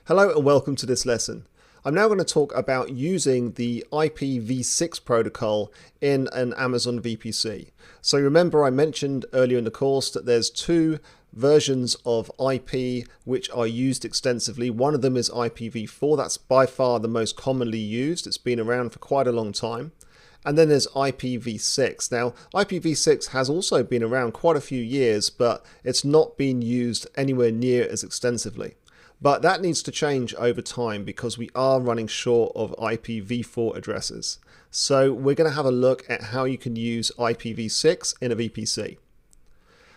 Hello and welcome to this lesson. I'm now going to talk about using the IPv6 protocol in an Amazon VPC. So remember I mentioned earlier in the course that there's two versions of IP which are used extensively. One of them is IPv4, that's by far the most commonly used. It's been around for quite a long time. And then there's IPv6. Now, IPv6 has also been around quite a few years, but it's not been used anywhere near as extensively. But that needs to change over time because we are running short of IPv4 addresses. So we're going to have a look at how you can use IPv6 in a VPC.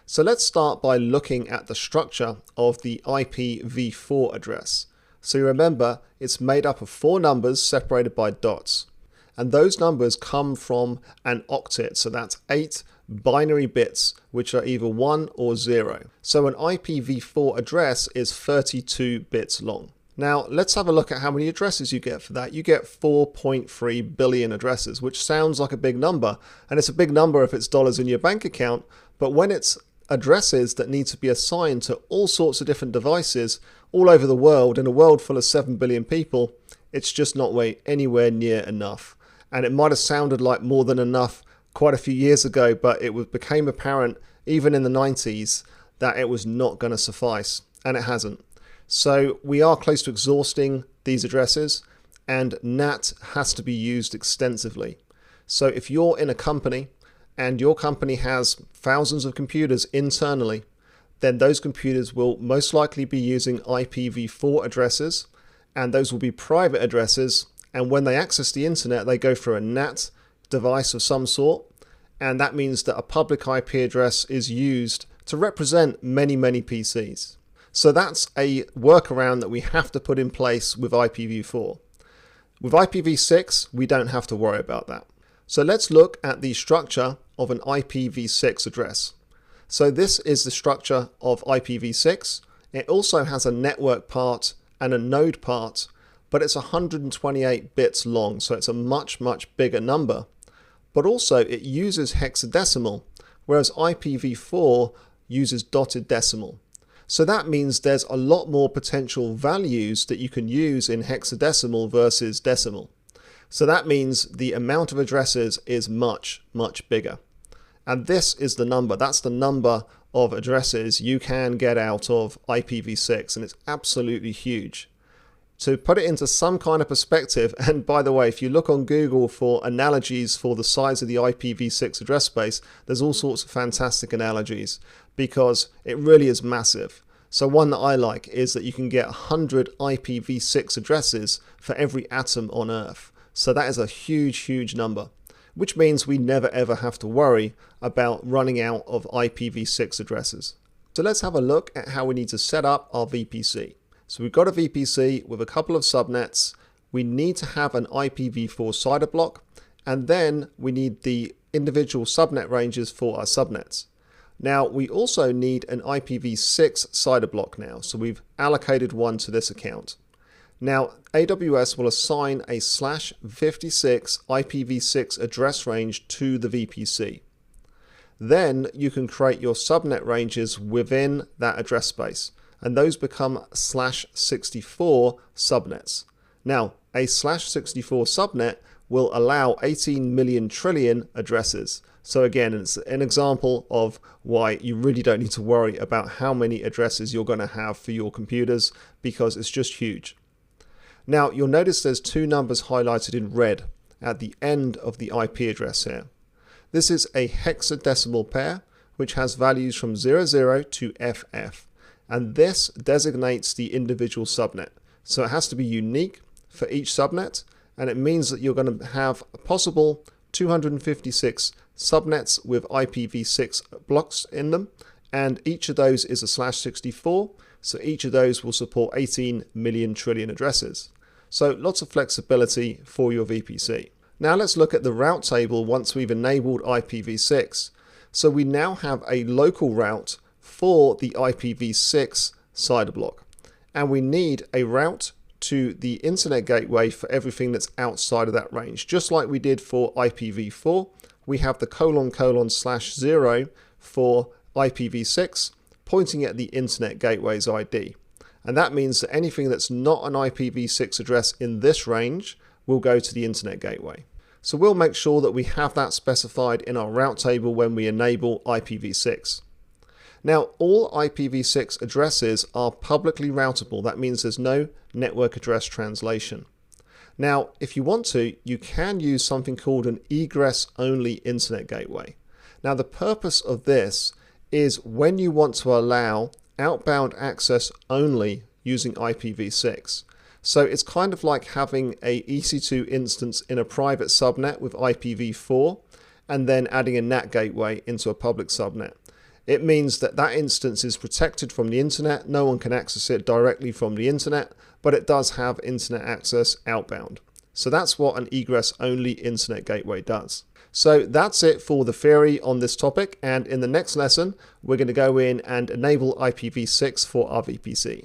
So let's start by looking at the structure of the IPv4 address. So you remember it's made up of 4 numbers separated by dots. And those numbers come from an octet, so that's 8 binary bits which are either 1 or 0. So an IPv4 address is 32 bits long. Now let's have a look at how many addresses you get for that. You get 4.3 billion addresses, which sounds like a big number, and it's a big number if it's dollars in your bank account, but when it's addresses that need to be assigned to all sorts of different devices all over the world in a world full of 7 billion people, it's just not anywhere near enough. And it might have sounded like more than enough quite a few years ago, but it became apparent even in the 90s that it was not going to suffice, and it hasn't. So we are close to exhausting these addresses, and NAT has to be used extensively. So if you're in a company and your company has thousands of computers internally, then those computers will most likely be using IPv4 addresses, and those will be private addresses. And when they access the internet, they go through a NAT device of some sort, and that means that a public IP address is used to represent many PCs. So that's a workaround that we have to put in place with IPv4. With IPv6, we don't have to worry about that. So let's look at the structure of an IPv6 address. So this is the structure of IPv6. It also has a network part and a node part, but it's 128 bits long, so it's a much bigger number. But also it uses hexadecimal, whereas IPv4 uses dotted decimal. So that means there's a lot more potential values that you can use in hexadecimal versus decimal. So that means the amount of addresses is much bigger. And this is the number, that's the number of addresses you can get out of IPv6, and it's absolutely huge. To put it into some kind of perspective, and by the way, if you look on Google for analogies for the size of the IPv6 address space, there's all sorts of fantastic analogies because it really is massive. So one that I like is that you can get 100 IPv6 addresses for every atom on Earth. So that is a huge number, which means we never ever have to worry about running out of IPv6 addresses. So let's have a look at how we need to set up our VPC. So we've got a VPC with a couple of subnets. We need to have an IPv4 CIDR block, and then we need the individual subnet ranges for our subnets. Now we also need an IPv6 CIDR block now, so we've allocated one to this account. Now AWS will assign a /56 IPv6 address range to the VPC. Then you can create your subnet ranges within that address space, and those become /64 subnets. Now, a /64 subnet will allow 18 million trillion addresses. So again, it's an example of why you really don't need to worry about how many addresses you're going to have for your computers, because it's just huge. Now, you'll notice there's 2 numbers highlighted in red at the end of the IP address here. This is a hexadecimal pair, which has values from 00 to FF. And this designates the individual subnet. So it has to be unique for each subnet, and it means that you're going to have a possible 256 subnets with IPv6 blocks in them, and each of those is a /64, so each of those will support 18 million trillion addresses. So lots of flexibility for your VPC. Now let's look at the route table once we've enabled IPv6. So we now have a local route for the IPv6 CIDR block, and we need a route to the internet gateway for everything that's outside of that range. Just like we did for IPv4, we have the :/0 for IPv6 pointing at the internet gateway's ID. And that means that anything that's not an IPv6 address in this range will go to the internet gateway. So we'll make sure that we have that specified in our route table when we enable IPv6. Now, all IPv6 addresses are publicly routable. That means there's no network address translation. Now, if you want to, you can use something called an egress-only internet gateway. Now, the purpose of this is when you want to allow outbound access only using IPv6. So it's kind of like having a EC2 instance in a private subnet with IPv4 and then adding a NAT gateway into a public subnet. It means that that instance is protected from the internet. No one can access it directly from the internet, but it does have internet access outbound. So that's what an egress-only internet gateway does. So that's it for the theory on this topic, and in the next lesson we're going to go in and enable IPv6 for our VPC.